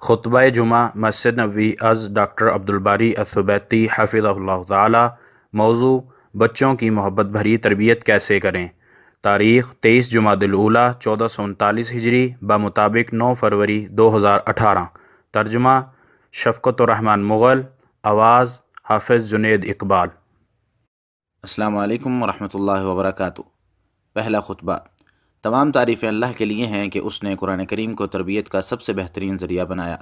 خطبہ جمعہ Masjid Nabawi is doctor Abdul Bari الثبیتی حفظہ اللہ تعالی۔ موضوع: بچوں کی محبت بھری تربیت کیسے کریں۔ تاریخ: 23 جمادی الاولیٰ 1439 ہجری بمطابق 9 فروری 2018۔ ترجمہ: شفقت الرحمن مغل۔ آواز: حافظ جنید اقبال۔ السلام علیکم ورحمۃ اللہ وبرکاتہ۔ پہلا خطبہ۔ تمام تعریفیں اللہ کے لیے ہیں کہ اس نے قرآن کریم کو تربیت کا سب سے بہترین ذریعہ بنایا۔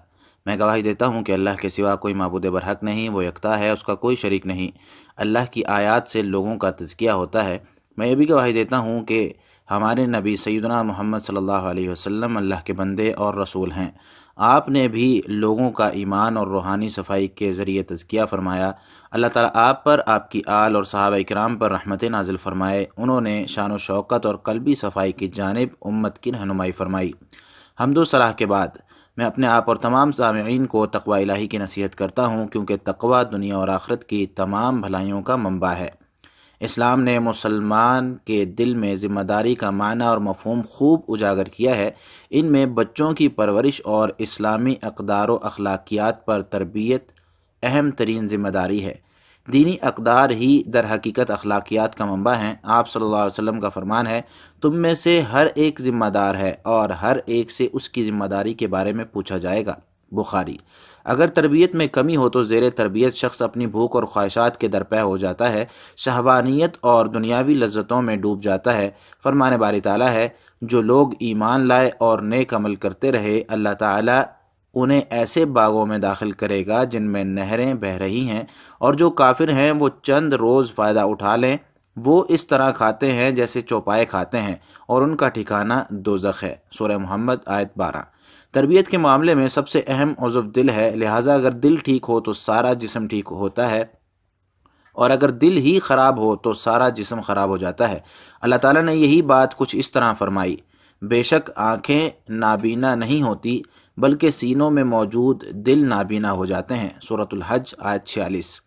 میں گواہی دیتا ہوں کہ اللہ کے سوا کوئی معبود برحق نہیں، وہ یکتا ہے، اس کا کوئی شریک نہیں۔ اللہ کی آیات سے لوگوں کا تزکیہ ہوتا ہے۔ میں یہ بھی گواہی دیتا ہوں کہ ہمارے نبی سیدنا محمد صلی اللہ علیہ وسلم اللہ کے بندے اور رسول ہیں۔ آپ نے بھی لوگوں کا ایمان اور روحانی صفائی کے ذریعے تزکیہ فرمایا۔ اللہ تعالیٰ آپ پر، آپ کی آل اور صحابہ کرام پر رحمت نازل فرمائے۔ انہوں نے شان و شوکت اور قلبی صفائی کی جانب امت کی رہنمائی فرمائی۔ حمد و ثنا کے بعد میں اپنے آپ اور تمام سامعین کو تقوی الہی کی نصیحت کرتا ہوں، کیونکہ تقوی دنیا اور آخرت کی تمام بھلائیوں کا منبع ہے۔ اسلام نے مسلمان کے دل میں ذمہ داری کا معنی اور مفہوم خوب اجاگر کیا ہے۔ ان میں بچوں کی پرورش اور اسلامی اقدار و اخلاقیات پر تربیت اہم ترین ذمہ داری ہے۔ دینی اقدار ہی در حقیقت اخلاقیات کا منبع ہیں۔ آپ صلی اللہ علیہ وسلم کا فرمان ہے، تم میں سے ہر ایک ذمہ دار ہے اور ہر ایک سے اس کی ذمہ داری کے بارے میں پوچھا جائے گا۔ بخاری۔ اگر تربیت میں کمی ہو تو زیر تربیت شخص اپنی بھوک اور خواہشات کے درپے ہو جاتا ہے، شہوانیت اور دنیاوی لذتوں میں ڈوب جاتا ہے۔ فرمان باری تعالیٰ ہے، جو لوگ ایمان لائے اور نیک عمل کرتے رہے، اللہ تعالیٰ انہیں ایسے باغوں میں داخل کرے گا جن میں نہریں بہہ رہی ہیں، اور جو کافر ہیں وہ چند روز فائدہ اٹھا لیں، وہ اس طرح کھاتے ہیں جیسے چوپائے کھاتے ہیں، اور ان کا ٹھکانہ دوزخ ہے۔ سورہ محمد آیت 12۔ تربیت کے معاملے میں سب سے اہم عضو دل ہے، لہٰذا اگر دل ٹھیک ہو تو سارا جسم ٹھیک ہوتا ہے، اور اگر دل ہی خراب ہو تو سارا جسم خراب ہو جاتا ہے۔ اللہ تعالیٰ نے یہی بات کچھ اس طرح فرمائی، بے شک آنکھیں نابینا نہیں ہوتی بلکہ سینوں میں موجود دل نابینا ہو جاتے ہیں۔ سورۃ الحج آیت 46۔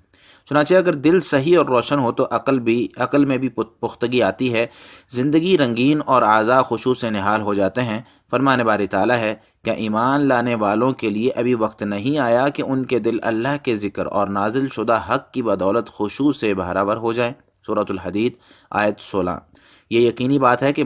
چنانچہ اگر دل صحیح اور روشن ہو تو عقل میں بھی پختگی آتی ہے، زندگی رنگین اور اعضاء خشوع سے نہال ہو جاتے ہیں۔ فرمان باری تعالیٰ ہے، کیا ایمان لانے والوں کے لیے ابھی وقت نہیں آیا کہ ان کے دل اللہ کے ذکر اور نازل شدہ حق کی بدولت خشوع سے بہرور ہو جائیں۔ سورۃ الحدید آیت 16۔ یہ یقینی بات ہے کہ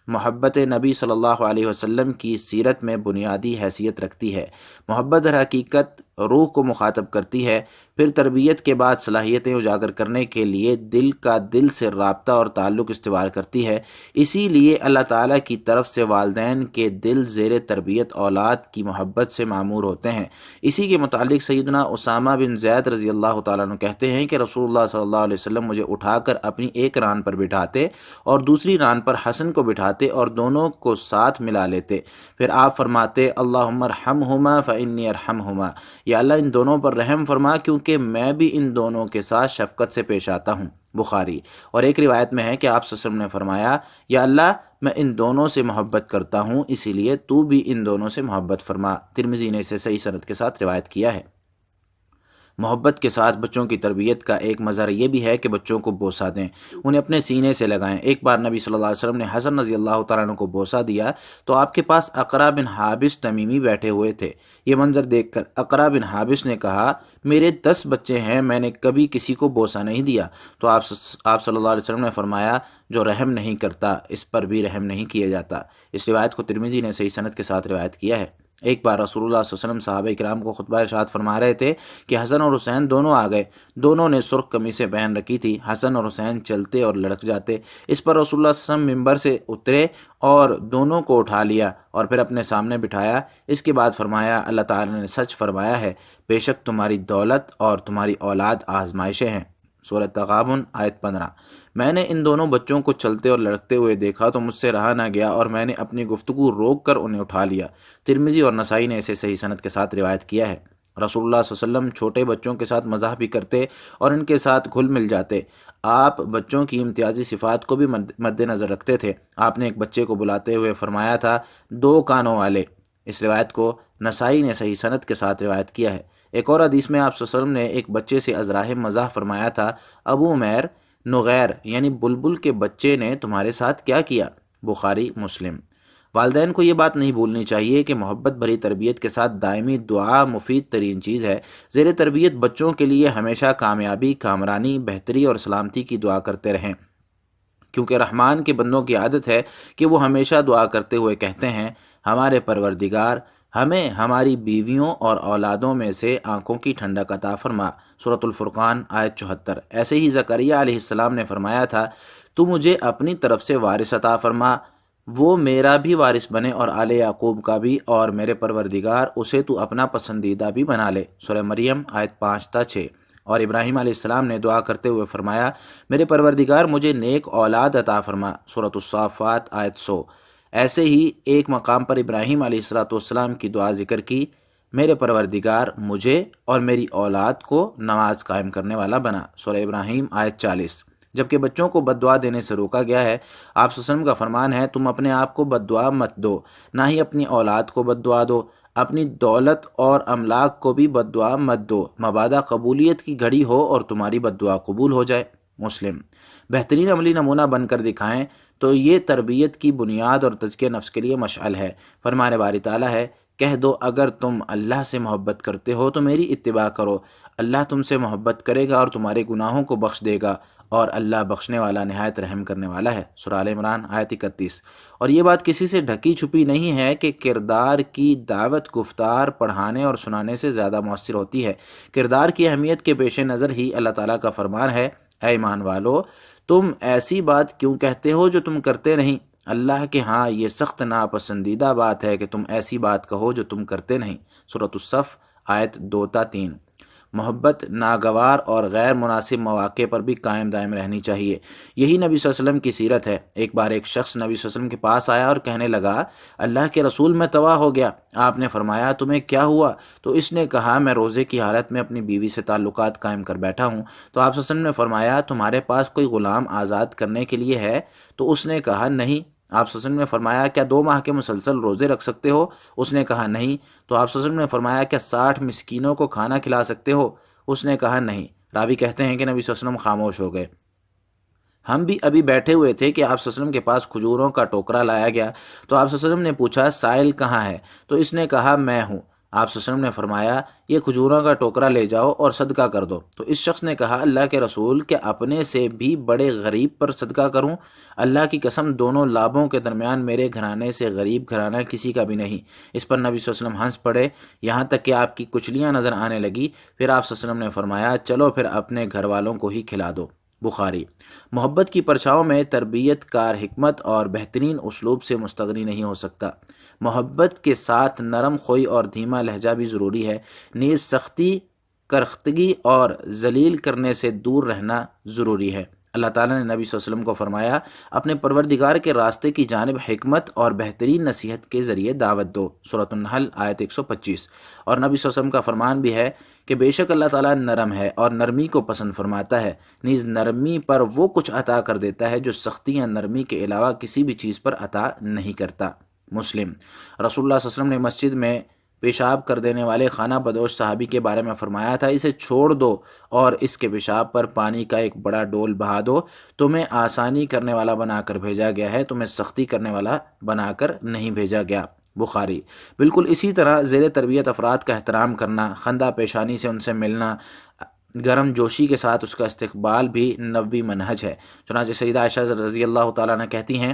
محبت نبی صلی اللہ علیہ وسلم کی سیرت میں بنیادی حیثیت رکھتی ہے۔ محبت در حقیقت روح کو مخاطب کرتی ہے، پھر تربیت کے بعد صلاحیتیں اجاگر کرنے کے لیے دل کا دل سے رابطہ اور تعلق استوار کرتی ہے۔ اسی لیے اللہ تعالیٰ کی طرف سے والدین کے دل زیر تربیت اولاد کی محبت سے معمور ہوتے ہیں۔ اسی کے متعلق سیدنا اسامہ بن زید رضی اللہ تعالیٰ عنہ کہتے ہیں کہ رسول اللہ صلی اللہ علیہ وسلم مجھے اٹھا کر اپنی ایک ران پر بٹھاتے اور دوسری ران پر حسن کو بٹھاتے اور دونوں کو ساتھ ملا لیتے، پھر آپ فرماتے، اللہم ارحمہما فانی ارحمہما، یا اللہ ان دونوں پر رحم فرما کیونکہ میں بھی ان دونوں کے ساتھ شفقت سے پیش آتا ہوں۔ بخاری۔ اور ایک روایت میں ہے کہ آپ صلی اللہ علیہ وسلم نے فرمایا، یا اللہ میں ان دونوں سے محبت کرتا ہوں، اسی لیے تو بھی ان دونوں سے محبت فرما۔ ترمذی نے اسے صحیح سند کے ساتھ روایت کیا ہے۔ محبت کے ساتھ بچوں کی تربیت کا ایک مظہر یہ بھی ہے کہ بچوں کو بوسہ دیں، انہیں اپنے سینے سے لگائیں۔ ایک بار نبی صلی اللہ علیہ وسلم نے حسن رضی اللہ تعالیٰ عنہ کو بوسہ دیا تو آپ کے پاس اقرع بن حابس تمیمی بیٹھے ہوئے تھے۔ یہ منظر دیکھ کر اقرع بن حابس نے کہا، میرے 10 بچے ہیں، میں نے کبھی کسی کو بوسہ نہیں دیا۔ تو آپ صلی اللہ علیہ وسلم نے فرمایا، جو رحم نہیں کرتا اس پر بھی رحم نہیں کیا جاتا۔ اس روایت کو ترمذی نے صحیح سند کے ساتھ روایت کیا ہے۔ ایک بار رسول اللہ صلی اللہ علیہ وسلم صحابہ کرام کو خطبہ ارشاد فرما رہے تھے کہ حسن اور حسین دونوں آ گئے، دونوں نے سرخ قمیصیں پہن رکھی تھی، حسن اور حسین چلتے اور لڑک جاتے۔ اس پر رسول اللہ صلی اللہ علیہ وسلم ممبر سے اترے اور دونوں کو اٹھا لیا اور پھر اپنے سامنے بٹھایا۔ اس کے بعد فرمایا، اللہ تعالیٰ نے سچ فرمایا ہے، بے شک تمہاری دولت اور تمہاری اولاد آزمائشیں ہیں۔ سورۃ تغابن آیت 15۔ میں نے ان دونوں بچوں کو چلتے اور لڑکتے ہوئے دیکھا تو مجھ سے رہا نہ گیا اور میں نے اپنی گفتگو روک کر انہیں اٹھا لیا۔ ترمذی اور نسائی نے اسے صحیح سند کے ساتھ روایت کیا ہے۔ رسول اللہ صلی اللہ علیہ وسلم چھوٹے بچوں کے ساتھ مزاح بھی کرتے اور ان کے ساتھ گھل مل جاتے۔ آپ بچوں کی امتیازی صفات کو بھی مد نظر رکھتے تھے۔ آپ نے ایک بچے کو بلاتے ہوئے فرمایا تھا، 2 کانوں والے۔ اس روایت کو نسائی نے صحیح سند کے ساتھ روایت کیا ہے۔ ایک اور حدیث میں آپ صلی اللہ علیہ وسلم نے ایک بچے سے ازراہ مزاح فرمایا تھا، ابو عمیر، نغیر یعنی بلبل کے بچے نے تمہارے ساتھ کیا کیا؟ بخاری مسلم۔ والدین کو یہ بات نہیں بھولنی چاہیے کہ محبت بھری تربیت کے ساتھ دائمی دعا مفید ترین چیز ہے۔ زیر تربیت بچوں کے لیے ہمیشہ کامیابی، کامرانی، بہتری اور سلامتی کی دعا کرتے رہیں، کیونکہ رحمان کے بندوں کی عادت ہے کہ وہ ہمیشہ دعا کرتے ہوئے کہتے ہیں، ہمارے پروردگار ہمیں ہماری بیویوں اور اولادوں میں سے آنکھوں کی ٹھنڈک عطا فرما۔ سورۃ الفرقان آیت 74۔ ایسے ہی زکریہ علیہ السلام نے فرمایا تھا، تو مجھے اپنی طرف سے وارث عطا فرما، وہ میرا بھی وارث بنے اور آل یعقوب کا بھی، اور میرے پروردگار اسے تو اپنا پسندیدہ بھی بنا لے۔ سورہ مریم آیت 5 تا 6۔ اور ابراہیم علیہ السلام نے دعا کرتے ہوئے فرمایا، میرے پروردگار مجھے نیک اولاد عطا فرما۔ سورۃ الصافات آیت 100۔ ایسے ہی ایک مقام پر ابراہیم علیہ السلام کی دعا ذکر کی، میرے پروردگار مجھے اور میری اولاد کو نماز قائم کرنے والا بنا۔ سورہ ابراہیم آیت 40۔ جبکہ بچوں کو بد دعا دینے سے روکا گیا ہے۔ آپ صلی اللہ علیہ وسلم کا فرمان ہے، تم اپنے آپ کو بد دعا مت دو، نہ ہی اپنی اولاد کو بد دعا دو، اپنی دولت اور املاک کو بھی بد دعا مت دو، مبادا قبولیت کی گھڑی ہو اور تمہاری بد دعا قبول ہو جائے۔ مسلم۔ بہترین عملی نمونہ بن کر دکھائیں تو یہ تربیت کی بنیاد اور تزکیہ نفس کے لیے مشعل ہے۔ فرمان باری تعالیٰ ہے، کہہ دو اگر تم اللہ سے محبت کرتے ہو تو میری اتباع کرو، اللہ تم سے محبت کرے گا اور تمہارے گناہوں کو بخش دے گا، اور اللہ بخشنے والا نہایت رحم کرنے والا ہے۔ سورہ آل عمران آیت 31۔ اور یہ بات کسی سے ڈھکی چھپی نہیں ہے کہ کردار کی دعوت گفتار، پڑھانے اور سنانے سے زیادہ مؤثر ہوتی ہے۔ کردار کی اہمیت کے پیش نظر ہی اللہ تعالیٰ کا فرمان ہے، اے ایمان والو، تم ایسی بات کیوں کہتے ہو جو تم کرتے نہیں؟ اللہ کے ہاں یہ سخت ناپسندیدہ بات ہے کہ تم ایسی بات کہو جو تم کرتے نہیں۔ سورۃ الصف آیت 2 تا 3۔ محبت ناگوار اور غیر مناسب مواقع پر بھی قائم دائم رہنی چاہیے۔ یہی نبی صلی اللہ علیہ وسلم کی سیرت ہے۔ ایک بار ایک شخص نبی صلی اللہ علیہ وسلم کے پاس آیا اور کہنے لگا، اللہ کے رسول میں تباہ ہو گیا۔ آپ نے فرمایا، تمہیں کیا ہوا؟ تو اس نے کہا، میں روزے کی حالت میں اپنی بیوی سے تعلقات قائم کر بیٹھا ہوں۔ تو آپ صلی اللہ علیہ وسلم نے فرمایا، تمہارے پاس کوئی غلام آزاد کرنے کے لیے ہے؟ تو اس نے کہا، نہیں۔ آپ صلی اللہ علیہ وسلم نے فرمایا، کیا 2 ماہ کے مسلسل روزے رکھ سکتے ہو؟ اس نے کہا، نہیں۔ تو آپ صلی اللہ علیہ وسلم نے فرمایا، کیا 60 مسکینوں کو کھانا کھلا سکتے ہو؟ اس نے کہا، نہیں۔ راوی کہتے ہیں کہ نبی صلی اللہ علیہ وسلم خاموش ہو گئے۔ ہم بھی ابھی بیٹھے ہوئے تھے کہ آپ صلی اللہ علیہ وسلم کے پاس کھجوروں کا ٹوکرا لایا گیا، تو آپ صلی اللہ علیہ وسلم نے پوچھا، سائل کہاں ہے؟ تو اس نے کہا، میں ہوں۔ آپ صلی اللہ علیہ وسلم نے فرمایا، یہ کھجوروں کا ٹوکرا لے جاؤ اور صدقہ کر دو۔ تو اس شخص نے کہا، اللہ کے رسول، کیا اپنے سے بھی بڑے غریب پر صدقہ کروں؟ اللہ کی قسم، دونوں لابوں کے درمیان میرے گھرانے سے غریب گھرانہ کسی کا بھی نہیں۔ اس پر نبی صلی اللہ علیہ وسلم ہنس پڑے، یہاں تک کہ آپ کی کچلیاں نظر آنے لگی۔ پھر آپ صلی اللہ علیہ وسلم نے فرمایا، چلو پھر اپنے گھر والوں کو ہی کھلا دو۔ بخاری۔ محبت کی پرچھاؤں میں تربیت کار حکمت اور بہترین اسلوب سے مستغنی نہیں ہو سکتا۔ محبت کے ساتھ نرم خوئی اور دھیما لہجہ بھی ضروری ہے، نیز سختی، کرختگی اور ذلیل کرنے سے دور رہنا ضروری ہے۔ اللہ تعالیٰ نے نبی صلی اللہ علیہ وسلم کو فرمایا، اپنے پروردگار کے راستے کی جانب حکمت اور بہترین نصیحت کے ذریعے دعوت دو۔ سورۃ النحل آیت 125۔ اور نبی صلی اللہ علیہ وسلم کا فرمان بھی ہے کہ بے شک اللہ تعالیٰ نرم ہے اور نرمی کو پسند فرماتا ہے، نیز نرمی پر وہ کچھ عطا کر دیتا ہے جو سختی یا نرمی کے علاوہ کسی بھی چیز پر عطا نہیں کرتا۔ مسلم۔ رسول اللہ صلی اللہ علیہ وسلم نے مسجد میں پیشاب کر دینے والے خانہ بدوش صحابی کے بارے میں فرمایا تھا، اسے چھوڑ دو اور اس کے پیشاب پر پانی کا ایک بڑا ڈول بہا دو، تمہیں آسانی کرنے والا بنا کر بھیجا گیا ہے، تمہیں سختی کرنے والا بنا کر نہیں بھیجا گیا۔ بخاری۔ بالکل اسی طرح زیر تربیت افراد کا احترام کرنا، خندہ پیشانی سے ان سے ملنا، گرم جوشی کے ساتھ اس کا استقبال بھی نبوی منہج ہے۔ چنانچہ سیدہ عائشہ رضی اللہ تعالیٰ عنہ کہتی ہیں،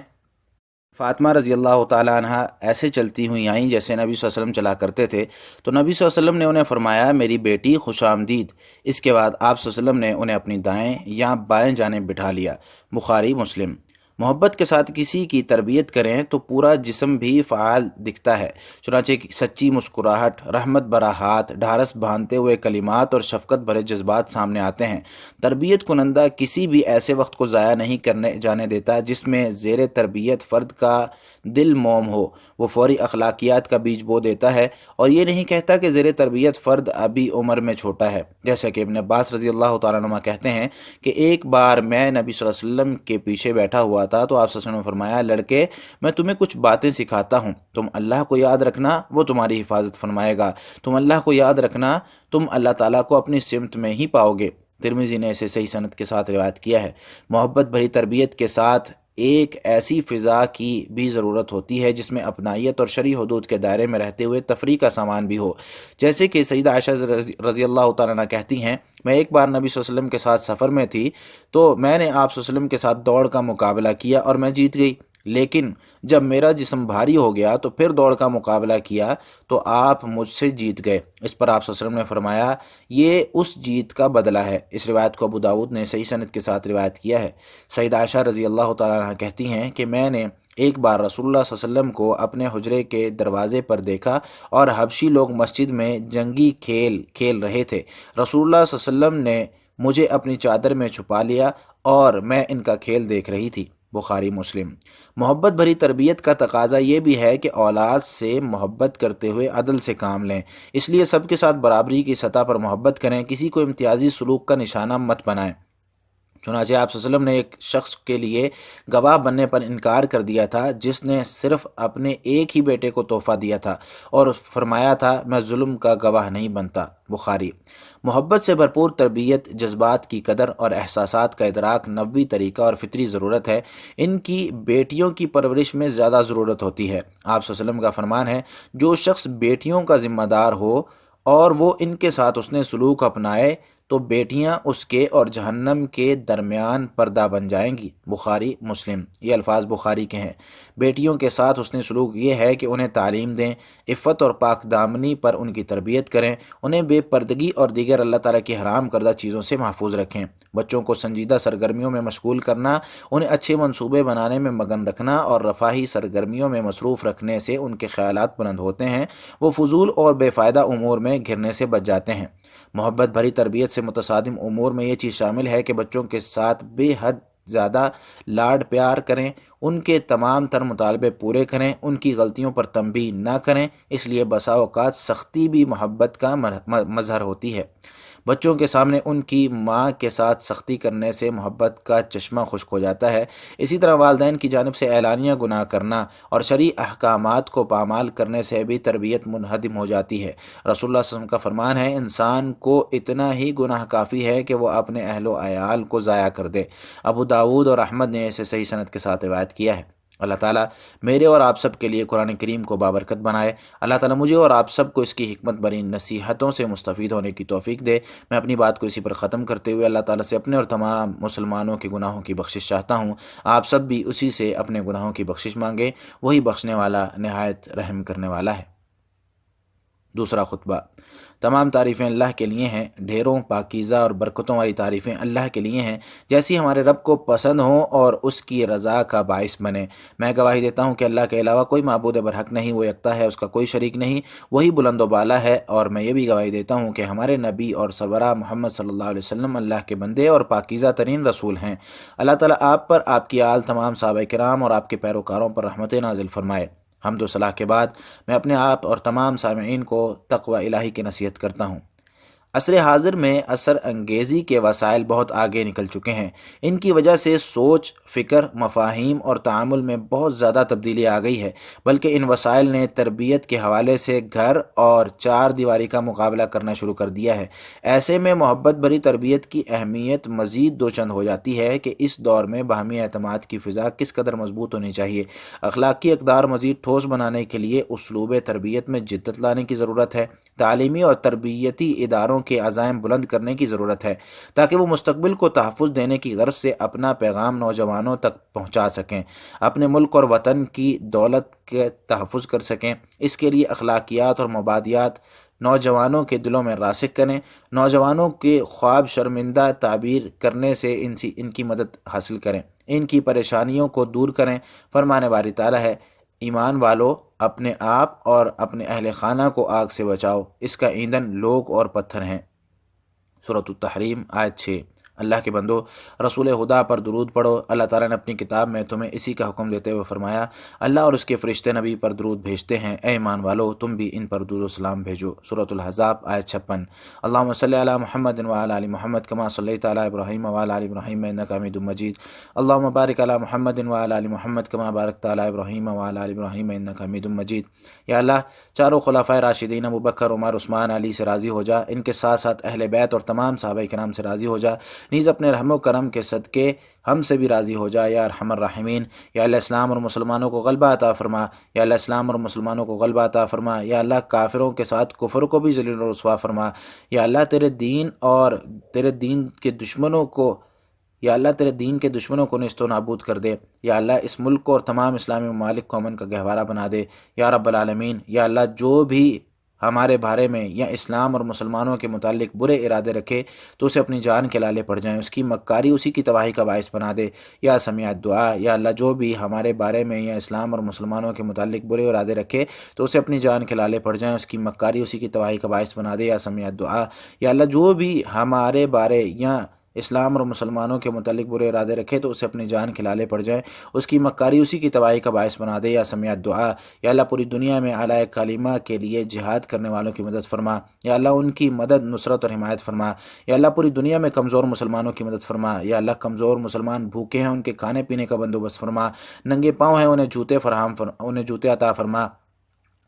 فاطمہ رضی اللہ تعالیٰ عنہ ایسے چلتی ہوئی آئیں جیسے نبی صلی اللہ علیہ وسلم چلا کرتے تھے، تو نبی صلی اللہ علیہ وسلم نے انہیں فرمایا، میری بیٹی خوش آمدید۔ اس کے بعد آپ صلی اللہ علیہ وسلم نے انہیں اپنی دائیں یا بائیں جانب بٹھا لیا۔ بخاری مسلم۔ محبت کے ساتھ کسی کی تربیت کریں تو پورا جسم بھی فعال دکھتا ہے، چنانچہ سچی مسکراہٹ، رحمت برا ہاتھ، ڈھارس باندھتے ہوئے کلمات اور شفقت بھرے جذبات سامنے آتے ہیں۔ تربیت کنندہ کسی بھی ایسے وقت کو ضائع نہیں کرنے جانے دیتا جس میں زیر تربیت فرد کا دل موم ہو، وہ فوری اخلاقیات کا بیج بو دیتا ہے اور یہ نہیں کہتا کہ زیر تربیت فرد ابھی عمر میں چھوٹا ہے۔ جیسا کہ ابن عباس رضی اللہ تعالیٰ عنہ کہتے ہیں کہ ایک بار میں نبی صلی اللہ علیہ وسلم کے پیچھے بیٹھا ہوا تھا تو آپ صلی اللہ علیہ وسلم نے فرمایا، لڑکے میں تمہیں کچھ باتیں سکھاتا ہوں، تم اللہ کو یاد رکھنا، وہ تمہاری حفاظت فرمائے گا، تم اللہ کو یاد رکھنا، تم اللہ تعالیٰ کو اپنی سمت میں ہی پاؤ گے۔ ترمذی نے اسے صحیح سند کے ساتھ روایت کیا ہے۔ محبت بھری تربیت کے ساتھ ایک ایسی فضا کی بھی ضرورت ہوتی ہے جس میں اپنائیت اور شرعی حدود کے دائرے میں رہتے ہوئے تفریح کا سامان بھی ہو، جیسے کہ سیدہ عائشہ رضی اللہ تعالیٰ عنہ کہتی ہیں، میں ایک بار نبی صلی اللہ علیہ وسلم کے ساتھ سفر میں تھی تو میں نے آپ صلی اللہ علیہ وسلم کے ساتھ دوڑ کا مقابلہ کیا اور میں جیت گئی، لیکن جب میرا جسم بھاری ہو گیا تو پھر دوڑ کا مقابلہ کیا تو آپ مجھ سے جیت گئے۔ اس پر آپ صلی اللہ علیہ وسلم نے فرمایا یہ اس جیت کا بدلہ ہے۔ اس روایت کو ابو داؤد نے صحیح سند کے ساتھ روایت کیا ہے۔ سیدہ عائشہ رضی اللہ تعالیٰ عنہ کہتی ہیں کہ میں نے ایک بار رسول اللہ صلی اللہ علیہ وسلم کو اپنے حجرے کے دروازے پر دیکھا اور حبشی لوگ مسجد میں جنگی کھیل کھیل رہے تھے۔ رسول اللہ صلی اللہ علیہ وسلم نے مجھے اپنی چادر میں چھپا لیا اور میں ان کا کھیل دیکھ رہی تھی۔ بخاری مسلم۔ محبت بھری تربیت کا تقاضا یہ بھی ہے کہ اولاد سے محبت کرتے ہوئے عدل سے کام لیں، اس لیے سب کے ساتھ برابری کی سطح پر محبت کریں، کسی کو امتیازی سلوک کا نشانہ مت بنائیں۔ چنانچہ آپ صلی اللہ علیہ وسلم نے ایک شخص کے لیے گواہ بننے پر انکار کر دیا تھا جس نے صرف اپنے ایک ہی بیٹے کو تحفہ دیا تھا اور فرمایا تھا میں ظلم کا گواہ نہیں بنتا۔ بخاری۔ محبت سے بھرپور تربیت، جذبات کی قدر اور احساسات کا ادراک نبوی طریقہ اور فطری ضرورت ہے۔ ان کی بیٹیوں کی پرورش میں زیادہ ضرورت ہوتی ہے۔ آپ صلی اللہ علیہ وسلم کا فرمان ہے جو شخص بیٹیوں کا ذمہ دار ہو اور وہ ان کے ساتھ اس نے سلوک اپنائے تو بیٹیاں اس کے اور جہنم کے درمیان پردہ بن جائیں گی۔ بخاری مسلم۔ یہ الفاظ بخاری کے ہیں۔ بیٹیوں کے ساتھ اس نے سلوک یہ ہے کہ انہیں تعلیم دیں، عفت اور پاک دامنی پر ان کی تربیت کریں، انہیں بے پردگی اور دیگر اللہ تعالیٰ کی حرام کردہ چیزوں سے محفوظ رکھیں۔ بچوں کو سنجیدہ سرگرمیوں میں مشغول کرنا، انہیں اچھے منصوبے بنانے میں مگن رکھنا اور رفاہی سرگرمیوں میں مصروف رکھنے سے ان کے خیالات بلند ہوتے ہیں، وہ فضول اور بے فائدہ امور میں گھرنے سے بچ جاتے ہیں۔ محبت بھری تربیت سے متصادم امور میں یہ چیز شامل ہے کہ بچوں کے ساتھ بے حد زیادہ لاڈ پیار کریں، ان کے تمام تر مطالبے پورے کریں، ان کی غلطیوں پر تنبیہ نہ کریں، اس لیے بسا اوقات سختی بھی محبت کا مظہر ہوتی ہے۔ بچوں کے سامنے ان کی ماں کے ساتھ سختی کرنے سے محبت کا چشمہ خشک ہو جاتا ہے۔ اسی طرح والدین کی جانب سے اعلانیہ گناہ کرنا اور شرعی احکامات کو پامال کرنے سے بھی تربیت منہدم ہو جاتی ہے۔ رسول اللہ صلی اللہ علیہ وسلم کا فرمان ہے انسان کو اتنا ہی گناہ کافی ہے کہ وہ اپنے اہل و عیال کو ضائع کر دے۔ ابو داؤد اور احمد نے اسے صحیح سند کے ساتھ روایت کیا ہے۔ اللہ تعالیٰ میرے اور آپ سب کے لیے قرآن کریم کو بابرکت بنائے۔ اللہ تعالیٰ مجھے اور آپ سب کو اس کی حکمت بری نصیحتوں سے مستفید ہونے کی توفیق دے۔ میں اپنی بات کو اسی پر ختم کرتے ہوئے اللہ تعالیٰ سے اپنے اور تمام مسلمانوں کے گناہوں کی بخشش چاہتا ہوں۔ آپ سب بھی اسی سے اپنے گناہوں کی بخشش مانگے، وہی بخشنے والا نہایت رحم کرنے والا ہے۔ دوسرا خطبہ۔ تمام تعریفیں اللہ کے لیے ہیں، ڈھیروں پاکیزہ اور برکتوں والی تعریفیں اللہ کے لیے ہیں جیسی ہمارے رب کو پسند ہوں اور اس کی رضا کا باعث بنے۔ میں گواہی دیتا ہوں کہ اللہ کے علاوہ کوئی معبود برحق نہیں، وہ یکتا ہے، اس کا کوئی شریک نہیں، وہی بلند و بالا ہے، اور میں یہ بھی گواہی دیتا ہوں کہ ہمارے نبی اور سرورہ محمد صلی اللہ علیہ وسلم اللہ کے بندے اور پاکیزہ ترین رسول ہیں۔ اللہ تعالیٰ آپ پر، آپ کی آل، تمام صحابہ کرام اور آپ کے پیروکاروں پر رحمت نازل فرمائے۔ حمد و صلاح کے بعد میں اپنے آپ اور تمام سامعین کو تقوی الہی کی نصیحت کرتا ہوں۔ عصر حاضر میں اثر انگیزی کے وسائل بہت آگے نکل چکے ہیں۔ ان کی وجہ سے سوچ، فکر، مفاہیم اور تعامل میں بہت زیادہ تبدیلی آ گئی ہے، بلکہ ان وسائل نے تربیت کے حوالے سے گھر اور چار دیواری کا مقابلہ کرنا شروع کر دیا ہے۔ ایسے میں محبت بھری تربیت کی اہمیت مزید دو چند ہو جاتی ہے کہ اس دور میں باہمی اعتماد کی فضا کس قدر مضبوط ہونی چاہیے۔ اخلاقی اقدار مزید ٹھوس بنانے کے لیے اسلوب تربیت میں جدت لانے کی ضرورت ہے۔ تعلیمی اور تربیتی اداروں کے عزائم بلند کرنے کی ضرورت ہے تاکہ وہ مستقبل کو تحفظ دینے کی غرض سے اپنا پیغام نوجوانوں تک پہنچا سکیں، اپنے ملک اور وطن کی دولت کے تحفظ کر سکیں۔ اس کے لیے اخلاقیات اور مبادیات نوجوانوں کے دلوں میں راسخ کریں، نوجوانوں کے خواب شرمندہ تعبیر کرنے سے ان کی مدد حاصل کریں، ان کی پریشانیوں کو دور کریں۔ فرمانے باری تعالیٰ ہے ایمان والو اپنے آپ اور اپنے اہل خانہ کو آگ سے بچاؤ، اس کا ایندھن لوگ اور پتھر ہیں۔ سورۃ التحریم آیت 6۔ اللہ کے بندو رسول خدا پر درود پڑھو۔ اللہ تعالیٰ نے اپنی کتاب میں تمہیں اسی کا حکم دیتے ہوئے فرمایا اللہ اور اس کے فرشتے نبی پر درود بھیجتے ہیں، اے ایمان والو تم بھی ان پر درود و سلام بھیجو۔ سورۃ الحزاب آیت 56۔ اللہم صلی علی محمد وعلی آل محمد کما صلیت علی ابراہیم وعلی آل ابراہیم انک حمید مجید۔ اللہم بارک علی محمد وعلی آل محمد کما بارکت علی ابراہیم وعلی آل ابراہیم انک حمید مجید۔ یا اللہ چاروں خلفائے راشدین ابوبکر، عمر، عثمان، علی سے راضی ہو جا، ان کے ساتھ ساتھ اہل بیت اور تمام صحابہ کرام سے راضی ہو جا۔ نیز اپنے رحم و کرم کے صدقے ہم سے بھی راضی ہو جا یا ارحم الراحمین۔ یا اللہ اسلام اور مسلمانوں کو غلبہ عطا فرما، یا اللہ اسلام اور مسلمانوں کو غلبہ عطا فرما، یا اللہ کافروں کے ساتھ کفر کو بھی ذلیل و رسوا فرما، یا اللہ تیرے دین اور تیرے دین کے دشمنوں کو نیست و نابود کر دے، یا اللہ اس ملک کو اور تمام اسلامی ممالک کو امن کا گہوارہ بنا دے یا رب العالمین۔ یا اللہ جو بھی ہمارے بارے میں یا اسلام اور مسلمانوں کے متعلق برے ارادے رکھے تو اسے اپنی جان کے لالے پڑ جائیں، اس کی مکاری اسی کی تباہی کا باعث بنا دے یا سمیع الدعا۔ یا اللہ جو بھی ہمارے بارے میں یا اسلام اور مسلمانوں کے متعلق برے ارادے رکھے تو اسے اپنی جان کے لالے پڑ جائیں، اس کی مکاری اسی کی تباہی کا باعث بنا دے یا سمیع الدعا۔ یا اللہ جو بھی ہمارے بارے یا اسلام اور مسلمانوں کے متعلق برے ارادے رکھے تو اسے اپنی جان کھلالے پڑ جائیں، اس کی مکاری اسی کی تباہی کا باعث بنا دے یا سمیع الدعا۔ یا اللہ پوری دنیا میں اعلی کلمہ کے لیے جہاد کرنے والوں کی مدد فرما، یا اللہ ان کی مدد، نصرت اور حمایت فرما۔ یا اللہ پوری دنیا میں کمزور مسلمانوں کی مدد فرما، یا اللہ کمزور مسلمان بھوکے ہیں ان کے کھانے پینے کا بندوبست فرما، ننگے پاؤں ہیں انہیں جوتے عطا فرما،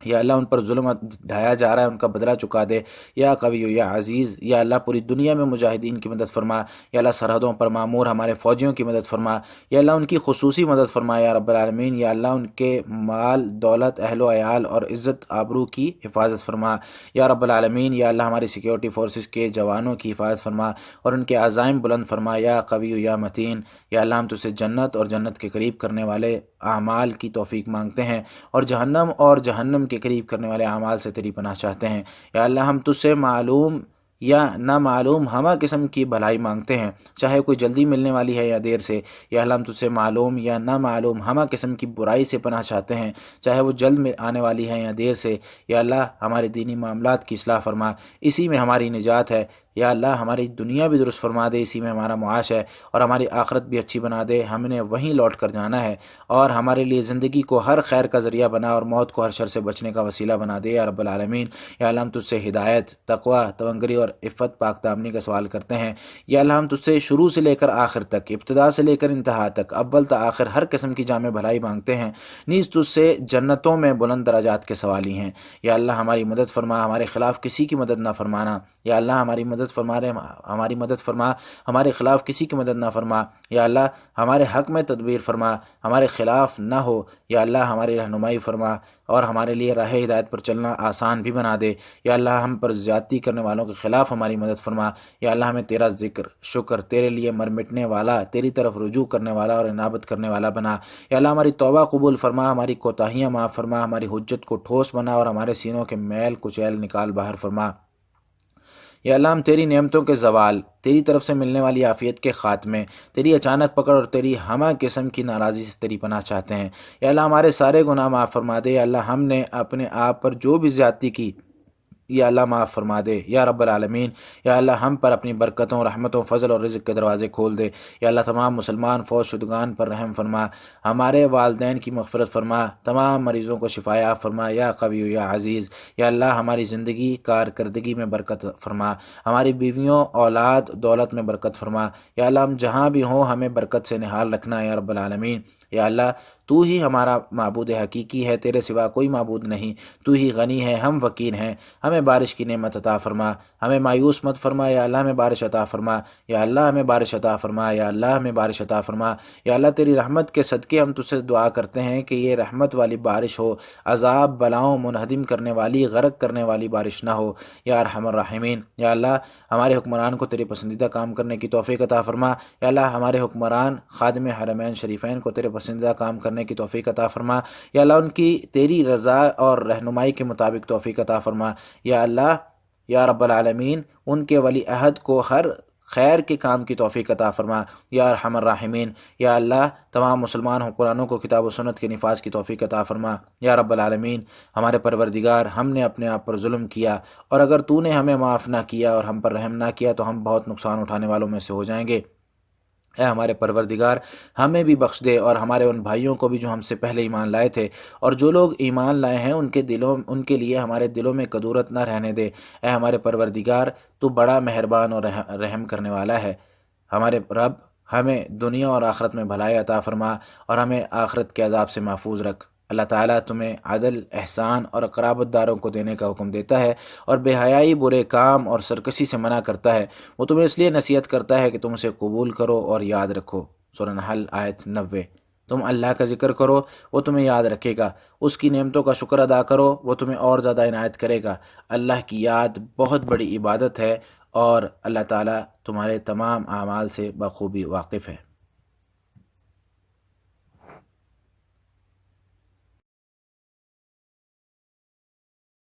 یا اللہ ان پر ظلم ڈھایا جا رہا ہے ان کا بدلہ چکا دے یا قوی یا عزیز۔ یا اللہ پوری دنیا میں مجاہدین کی مدد فرما، یا اللہ سرحدوں پر معمور ہمارے فوجیوں کی مدد فرما، یا اللہ ان کی خصوصی مدد فرما یا رب العالمین۔ یا اللہ ان کے مال، دولت، اہل و عیال اور عزت آبرو کی حفاظت فرما یا رب العالمین۔ یا اللہ ہماری سیکیورٹی فورسز کے جوانوں کی حفاظت فرما اور ان کے عزائم بلند فرما یا قوی یا متین۔ یا اللہ ہم تجھ سے جنت اور جنت کے قریب کرنے والے اعمال کی توفیق مانگتے ہیں اور جہنم کے قریب کرنے والے اعمال سے تیری پناہ چاہتے ہیں۔ یا اللہ ہم تجھ سے معلوم یا نامعلوم ہمہ قسم کی بھلائی مانگتے ہیں، چاہے کوئی جلدی ملنے والی ہے یا دیر سے۔ یا اللہ ہم تجھ سے معلوم یا نامعلوم ہمہ قسم کی برائی سے پناہ چاہتے ہیں، چاہے وہ جلد میں آنے والی ہے یا دیر سے۔ یا اللہ ہمارے دینی معاملات کی اصلاح فرما، اسی میں ہماری نجات ہے۔ یا اللہ ہماری دنیا بھی درست فرما دے، اسی میں ہمارا معاش ہے، اور ہماری آخرت بھی اچھی بنا دے، ہم نے وہیں لوٹ کر جانا ہے، اور ہمارے لیے زندگی کو ہر خیر کا ذریعہ بنا اور موت کو ہر شر سے بچنے کا وسیلہ بنا دے یا رب العالمین۔ یا اللہ ہم تجھ سے ہدایت، تقوی، توانگری اور عفت پاک دامنی کا سوال کرتے ہیں۔ یا اللہ ہم تجھ سے شروع سے لے کر آخر تک، ابتدا سے لے کر انتہا تک، اول تا آخر ہر قسم کی جامع بھلائی مانگتے ہیں، نیز تجھ سے جنتوں میں بلند درجات کے سوالی ہیں۔ یا اللہ ہماری مدد فرما، ہمارے خلاف کسی کی مدد نہ فرمانا۔ یا اللہ ہماری مدد فرما، ہمارے خلاف کسی کی مدد نہ فرما۔ یا اللہ ہمارے حق میں تدبیر فرما، ہمارے خلاف نہ ہو۔ یا اللہ ہماری رہنمائی فرما اور ہمارے لیے راہ ہدایت پر چلنا آسان بھی بنا دے۔ یا اللہ ہم پر زیادتی کرنے والوں کے خلاف ہماری مدد فرما۔ یا اللہ ہمیں تیرا ذکر، شکر، تیرے لیے مر مٹنے والا، تیری طرف رجوع کرنے والا اور انابت کرنے والا بنا۔ یا اللہ ہماری توبہ قبول فرما، ہماری کوتاہیاں معاف فرما، ہماری حجت کو ٹھوس بنا اور ہمارے سینوں کے میل کچیل نکال باہر فرما۔ یا اللہ ہم تیری نعمتوں کے زوال، تیری طرف سے ملنے والی عافیت کے خاتمے، تیری اچانک پکڑ اور تیری ہمہ قسم کی ناراضی سے تیری پناہ چاہتے ہیں۔ یا اللہ ہمارے سارے گناہ معاف فرما دے۔ یا اللہ ہم نے اپنے آپ پر جو بھی زیادتی کی یا اللہ معاف فرما دے یا رب العالمین۔ یا اللہ ہم پر اپنی برکتوں، رحمتوں، فضل اور رزق کے دروازے کھول دے۔ یا اللہ تمام مسلمان فوج شدگان پر رحم فرما، ہمارے والدین کی مغفرت فرما، تمام مریضوں کو شفا یاب فرما یا قوی یا عزیز۔ یا اللہ ہماری زندگی، کارکردگی میں برکت فرما، ہماری بیویوں، اولاد، دولت میں برکت فرما۔ یا اللہ ہم جہاں بھی ہوں ہمیں برکت سے نہال رکھنا یا رب العالمین۔ یا اللہ تو ہی ہمارا معبود حقیقی ہے، تیرے سوا کوئی معبود نہیں، تو ہی غنی ہے، ہم فقیر ہیں، ہمیں بارش کی نعمت عطا فرما، ہمیں مایوس مت فرما۔ یا اللہ ہمیں بارش عطا فرما، یا اللہ ہمیں بارش عطا فرما، یا اللہ ہمیں بارش عطا فرما۔ یا اللہ تیری رحمت کے صدقے ہم تجھ سے دعا کرتے ہیں کہ یہ رحمت والی بارش ہو، عذاب بلاؤں منہدم کرنے والی، غرق کرنے والی بارش نہ ہو یا ارحم الراحمین۔ یا اللہ ہمارے حکمران کو تیرے پسندیدہ کام کرنے کی توفیق عطا فرما۔ یا اللہ ہمارے حکمران خادم حرمین شریفین کو تیرے پسندیدہ کام کرنے کی توفیق عطا فرما۔ یا اللہ ان کی تیری رضا اور رہنمائی کے مطابق توفیق عطا فرما۔ یا اللہ یا رب العالمین ان کے ولی عہد کو ہر خیر کے کام کی توفیق عطا فرما یا ارحم الراحمین۔ یا اللہ تمام مسلمان حکمرانوں کو کتاب و سنت کے نفاذ کی توفیق عطا فرما یا رب العالمین۔ ہمارے پروردگار ہم نے اپنے آپ پر ظلم کیا، اور اگر تو نے ہمیں معاف نہ کیا اور ہم پر رحم نہ کیا تو ہم بہت نقصان اٹھانے والوں میں سے ہو جائیں گے۔ اے ہمارے پروردگار ہمیں بھی بخش دے اور ہمارے ان بھائیوں کو بھی جو ہم سے پہلے ایمان لائے تھے، اور جو لوگ ایمان لائے ہیں ان کے لیے ہمارے دلوں میں کدورت نہ رہنے دے۔ اے ہمارے پروردگار تو بڑا مہربان اور رحم کرنے والا ہے۔ ہمارے رب ہمیں دنیا اور آخرت میں بھلائی عطا فرما اور ہمیں آخرت کے عذاب سے محفوظ رکھ۔ اللہ تعالیٰ تمہیں عدل، احسان اور قرابت داروں کو دینے کا حکم دیتا ہے اور بے حیائی، برے کام اور سرکشی سے منع کرتا ہے۔ وہ تمہیں اس لیے نصیحت کرتا ہے کہ تم اسے قبول کرو اور یاد رکھو۔ سورہ نحل آیت 90۔ تم اللہ کا ذکر کرو، وہ تمہیں یاد رکھے گا۔ اس کی نعمتوں کا شکر ادا کرو، وہ تمہیں اور زیادہ عنایت کرے گا۔ اللہ کی یاد بہت بڑی عبادت ہے اور اللہ تعالیٰ تمہارے تمام اعمال سے بخوبی واقف ہے۔